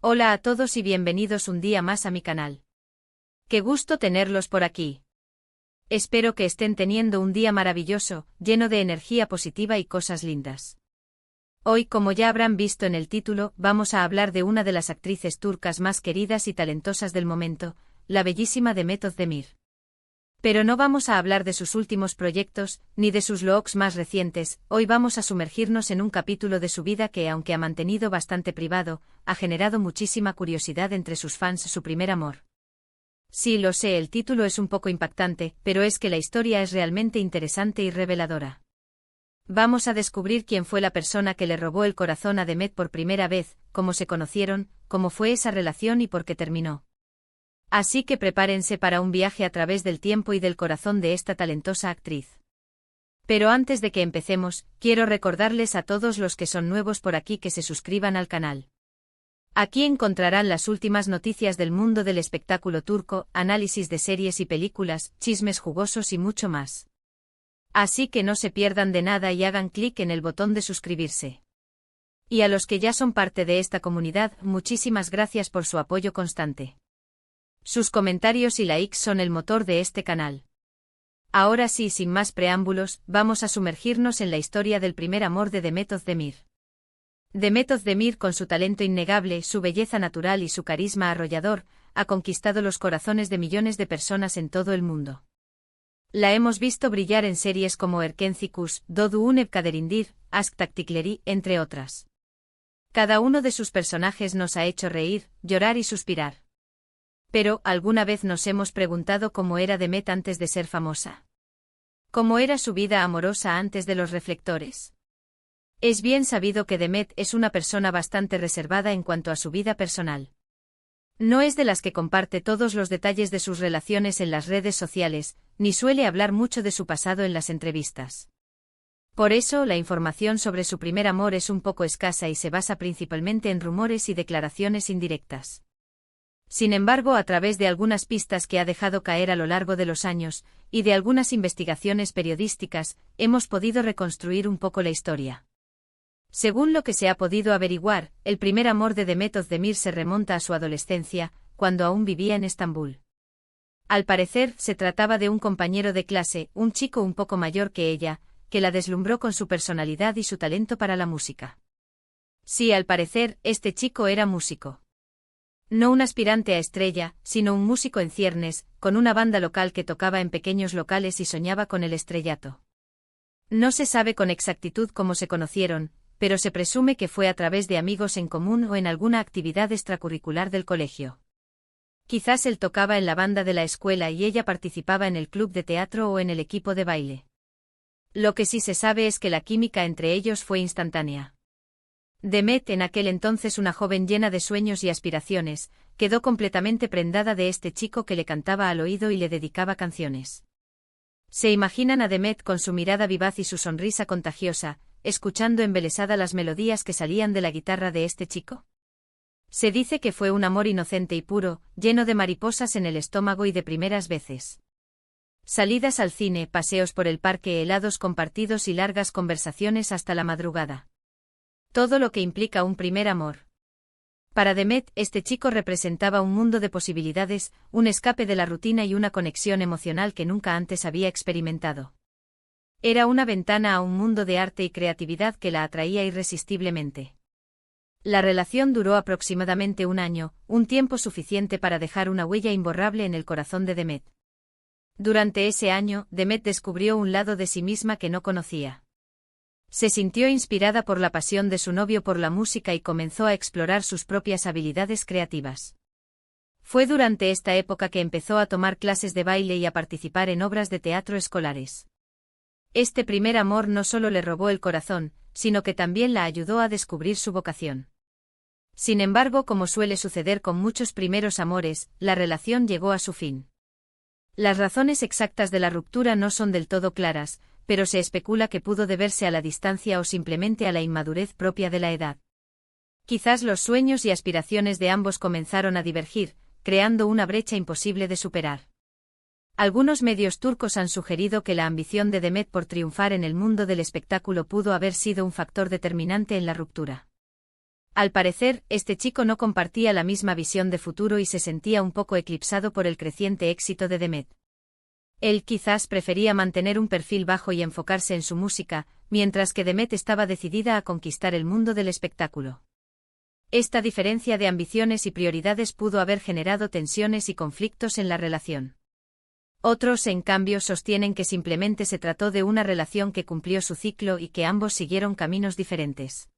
Hola a todos y bienvenidos un día más a mi canal. Qué gusto tenerlos por aquí. Espero que estén teniendo un día maravilloso, lleno de energía positiva y cosas lindas. Hoy, como ya habrán visto en el título, vamos a hablar de una de las actrices turcas más queridas y talentosas del momento, la bellísima Demet Özdemir. Pero no vamos a hablar de sus últimos proyectos, ni de sus looks más recientes. Hoy vamos a sumergirnos en un capítulo de su vida que, aunque ha mantenido bastante privado, ha generado muchísima curiosidad entre sus fans. Su primer amor. Sí, lo sé, el título es un poco impactante, pero es que la historia es realmente interesante y reveladora. Vamos a descubrir quién fue la persona que le robó el corazón a Demet por primera vez, cómo se conocieron, cómo fue esa relación y por qué terminó. Así que prepárense para un viaje a través del tiempo y del corazón de esta talentosa actriz. Pero antes de que empecemos, quiero recordarles a todos los que son nuevos por aquí que se suscriban al canal. Aquí encontrarán las últimas noticias del mundo del espectáculo turco, análisis de series y películas, chismes jugosos y mucho más. Así que no se pierdan de nada y hagan clic en el botón de suscribirse. Y a los que ya son parte de esta comunidad, muchísimas gracias por su apoyo constante. Sus comentarios y likes son el motor de este canal. Ahora sí, sin más preámbulos, vamos a sumergirnos en la historia del primer amor de Demet Özdemir. Demet Özdemir, con su talento innegable, su belleza natural y su carisma arrollador, ha conquistado los corazones de millones de personas en todo el mundo. La hemos visto brillar en series como Erkenci Kuş, Doğduğun Evkaderindir, Aşk Taktikleri, entre otras. Cada uno de sus personajes nos ha hecho reír, llorar y suspirar. Pero, ¿alguna vez nos hemos preguntado cómo era Demet antes de ser famosa? ¿Cómo era su vida amorosa antes de los reflectores? Es bien sabido que Demet es una persona bastante reservada en cuanto a su vida personal. No es de las que comparte todos los detalles de sus relaciones en las redes sociales, ni suele hablar mucho de su pasado en las entrevistas. Por eso, la información sobre su primer amor es un poco escasa y se basa principalmente en rumores y declaraciones indirectas. Sin embargo, a través de algunas pistas que ha dejado caer a lo largo de los años, y de algunas investigaciones periodísticas, hemos podido reconstruir un poco la historia. Según lo que se ha podido averiguar, el primer amor de Demet Özdemir se remonta a su adolescencia, cuando aún vivía en Estambul. Al parecer, se trataba de un compañero de clase, un chico un poco mayor que ella, que la deslumbró con su personalidad y su talento para la música. Sí, al parecer, este chico era músico. No un aspirante a estrella, sino un músico en ciernes, con una banda local que tocaba en pequeños locales y soñaba con el estrellato. No se sabe con exactitud cómo se conocieron, pero se presume que fue a través de amigos en común o en alguna actividad extracurricular del colegio. Quizás él tocaba en la banda de la escuela y ella participaba en el club de teatro o en el equipo de baile. Lo que sí se sabe es que la química entre ellos fue instantánea. Demet, en aquel entonces una joven llena de sueños y aspiraciones, quedó completamente prendada de este chico que le cantaba al oído y le dedicaba canciones. Se imaginan a Demet con su mirada vivaz y su sonrisa contagiosa, escuchando embelesada las melodías que salían de la guitarra de este chico. Se dice que fue un amor inocente y puro, lleno de mariposas en el estómago y de primeras veces. Salidas al cine, paseos por el parque, helados compartidos y largas conversaciones hasta la madrugada. Todo lo que implica un primer amor. Para Demet, este chico representaba un mundo de posibilidades, un escape de la rutina y una conexión emocional que nunca antes había experimentado. Era una ventana a un mundo de arte y creatividad que la atraía irresistiblemente. La relación duró aproximadamente un año, un tiempo suficiente para dejar una huella imborrable en el corazón de Demet. Durante ese año, Demet descubrió un lado de sí misma que no conocía. Se sintió inspirada por la pasión de su novio por la música y comenzó a explorar sus propias habilidades creativas. Fue durante esta época que empezó a tomar clases de baile y a participar en obras de teatro escolares. Este primer amor no solo le robó el corazón, sino que también la ayudó a descubrir su vocación. Sin embargo, como suele suceder con muchos primeros amores, la relación llegó a su fin. Las razones exactas de la ruptura no son del todo claras, pero se especula que pudo deberse a la distancia o simplemente a la inmadurez propia de la edad. Quizás los sueños y aspiraciones de ambos comenzaron a divergir, creando una brecha imposible de superar. Algunos medios turcos han sugerido que la ambición de Demet por triunfar en el mundo del espectáculo pudo haber sido un factor determinante en la ruptura. Al parecer, este chico no compartía la misma visión de futuro y se sentía un poco eclipsado por el creciente éxito de Demet. Él quizás prefería mantener un perfil bajo y enfocarse en su música, mientras que Demet estaba decidida a conquistar el mundo del espectáculo. Esta diferencia de ambiciones y prioridades pudo haber generado tensiones y conflictos en la relación. Otros, en cambio, sostienen que simplemente se trató de una relación que cumplió su ciclo y que ambos siguieron caminos diferentes.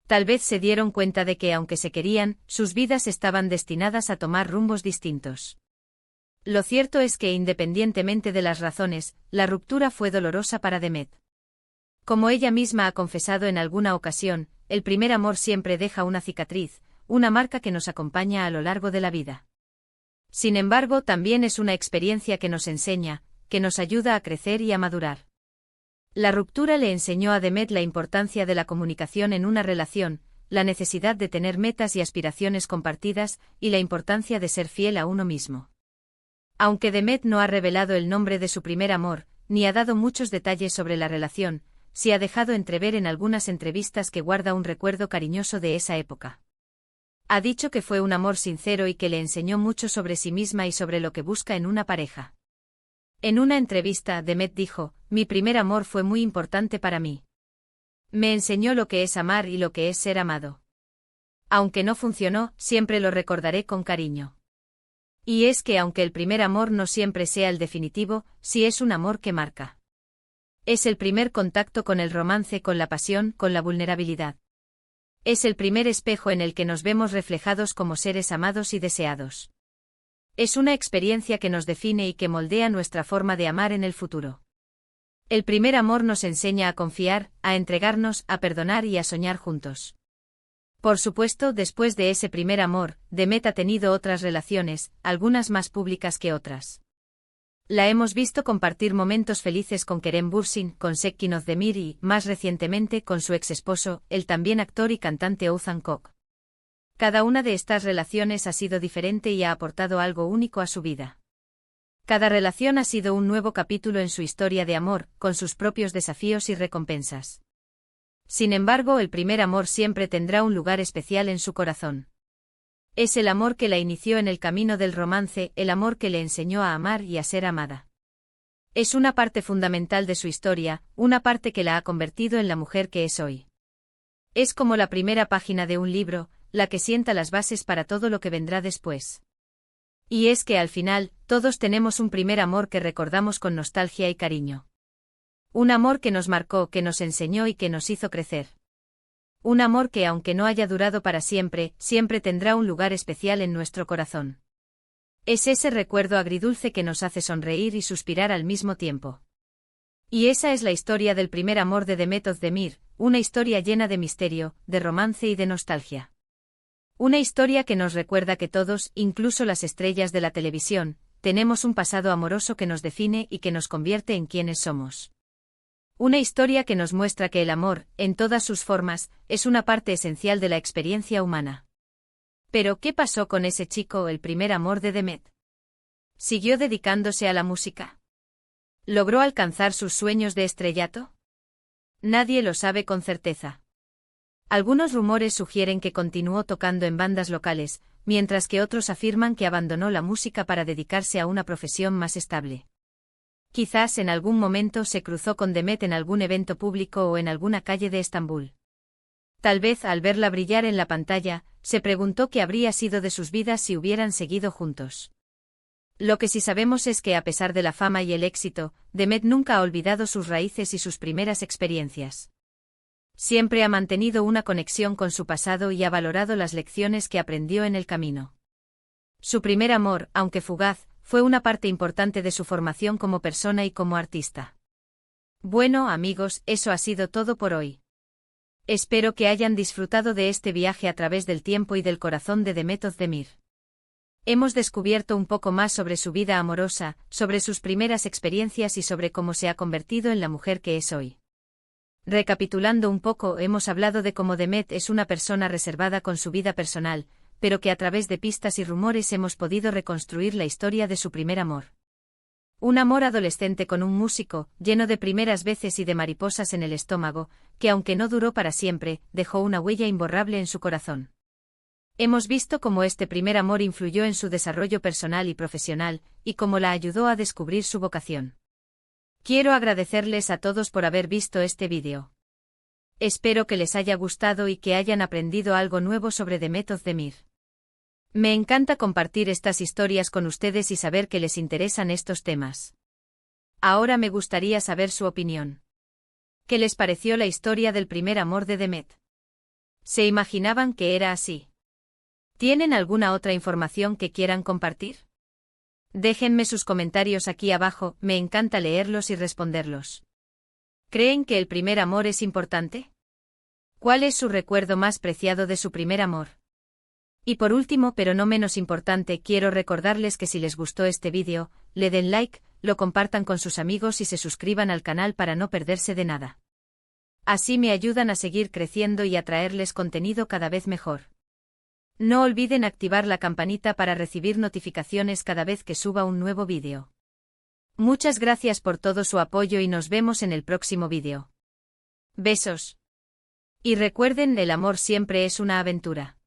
Tal vez se dieron cuenta de que, aunque se querían, sus vidas estaban destinadas a tomar rumbos distintos. Lo cierto es que, independientemente de las razones, la ruptura fue dolorosa para Demet. Como ella misma ha confesado en alguna ocasión, el primer amor siempre deja una cicatriz, una marca que nos acompaña a lo largo de la vida. Sin embargo, también es una experiencia que nos enseña, que nos ayuda a crecer y a madurar. La ruptura le enseñó a Demet la importancia de la comunicación en una relación, la necesidad de tener metas y aspiraciones compartidas, y la importancia de ser fiel a uno mismo. Aunque Demet no ha revelado el nombre de su primer amor, ni ha dado muchos detalles sobre la relación, sí ha dejado entrever en algunas entrevistas que guarda un recuerdo cariñoso de esa época. Ha dicho que fue un amor sincero y que le enseñó mucho sobre sí misma y sobre lo que busca en una pareja. En una entrevista, Demet dijo: "Mi primer amor fue muy importante para mí. Me enseñó lo que es amar y lo que es ser amado. Aunque no funcionó, siempre lo recordaré con cariño". Y es que aunque el primer amor no siempre sea el definitivo, sí es un amor que marca. Es el primer contacto con el romance, con la pasión, con la vulnerabilidad. Es el primer espejo en el que nos vemos reflejados como seres amados y deseados. Es una experiencia que nos define y que moldea nuestra forma de amar en el futuro. El primer amor nos enseña a confiar, a entregarnos, a perdonar y a soñar juntos. Por supuesto, después de ese primer amor, Demet ha tenido otras relaciones, algunas más públicas que otras. La hemos visto compartir momentos felices con Kerem Bürsin, con Sekin Özdemir y, más recientemente, con su ex esposo, el también actor y cantante Oğuzhan Koç. Cada una de estas relaciones ha sido diferente y ha aportado algo único a su vida. Cada relación ha sido un nuevo capítulo en su historia de amor, con sus propios desafíos y recompensas. Sin embargo, el primer amor siempre tendrá un lugar especial en su corazón. Es el amor que la inició en el camino del romance, el amor que le enseñó a amar y a ser amada. Es una parte fundamental de su historia, una parte que la ha convertido en la mujer que es hoy. Es como la primera página de un libro, la que sienta las bases para todo lo que vendrá después. Y es que al final, todos tenemos un primer amor que recordamos con nostalgia y cariño. Un amor que nos marcó, que nos enseñó y que nos hizo crecer. Un amor que, aunque no haya durado para siempre, siempre tendrá un lugar especial en nuestro corazón. Es ese recuerdo agridulce que nos hace sonreír y suspirar al mismo tiempo. Y esa es la historia del primer amor de Demet Özdemir, una historia llena de misterio, de romance y de nostalgia. Una historia que nos recuerda que todos, incluso las estrellas de la televisión, tenemos un pasado amoroso que nos define y que nos convierte en quienes somos. Una historia que nos muestra que el amor, en todas sus formas, es una parte esencial de la experiencia humana. Pero, ¿qué pasó con ese chico, el primer amor de Demet? ¿Siguió dedicándose a la música? ¿Logró alcanzar sus sueños de estrellato? Nadie lo sabe con certeza. Algunos rumores sugieren que continuó tocando en bandas locales, mientras que otros afirman que abandonó la música para dedicarse a una profesión más estable. Quizás en algún momento se cruzó con Demet en algún evento público o en alguna calle de Estambul. Tal vez al verla brillar en la pantalla, se preguntó qué habría sido de sus vidas si hubieran seguido juntos. Lo que sí sabemos es que a pesar de la fama y el éxito, Demet nunca ha olvidado sus raíces y sus primeras experiencias. Siempre ha mantenido una conexión con su pasado y ha valorado las lecciones que aprendió en el camino. Su primer amor, aunque fugaz, fue una parte importante de su formación como persona y como artista. Bueno, amigos, eso ha sido todo por hoy. Espero que hayan disfrutado de este viaje a través del tiempo y del corazón de Demet Özdemir. Hemos descubierto un poco más sobre su vida amorosa, sobre sus primeras experiencias y sobre cómo se ha convertido en la mujer que es hoy. Recapitulando un poco, hemos hablado de cómo Demet es una persona reservada con su vida personal, pero que a través de pistas y rumores hemos podido reconstruir la historia de su primer amor. Un amor adolescente con un músico, lleno de primeras veces y de mariposas en el estómago, que aunque no duró para siempre, dejó una huella imborrable en su corazón. Hemos visto cómo este primer amor influyó en su desarrollo personal y profesional, y cómo la ayudó a descubrir su vocación. Quiero agradecerles a todos por haber visto este vídeo. Espero que les haya gustado y que hayan aprendido algo nuevo sobre The Method de Mir. Me encanta compartir estas historias con ustedes y saber que les interesan estos temas. Ahora me gustaría saber su opinión. ¿Qué les pareció la historia del primer amor de Demet? ¿Se imaginaban que era así? ¿Tienen alguna otra información que quieran compartir? Déjenme sus comentarios aquí abajo, me encanta leerlos y responderlos. ¿Creen que el primer amor es importante? ¿Cuál es su recuerdo más preciado de su primer amor? Y por último, pero no menos importante, quiero recordarles que si les gustó este vídeo, le den like, lo compartan con sus amigos y se suscriban al canal para no perderse de nada. Así me ayudan a seguir creciendo y a traerles contenido cada vez mejor. No olviden activar la campanita para recibir notificaciones cada vez que suba un nuevo vídeo. Muchas gracias por todo su apoyo y nos vemos en el próximo vídeo. Besos. Y recuerden, el amor siempre es una aventura.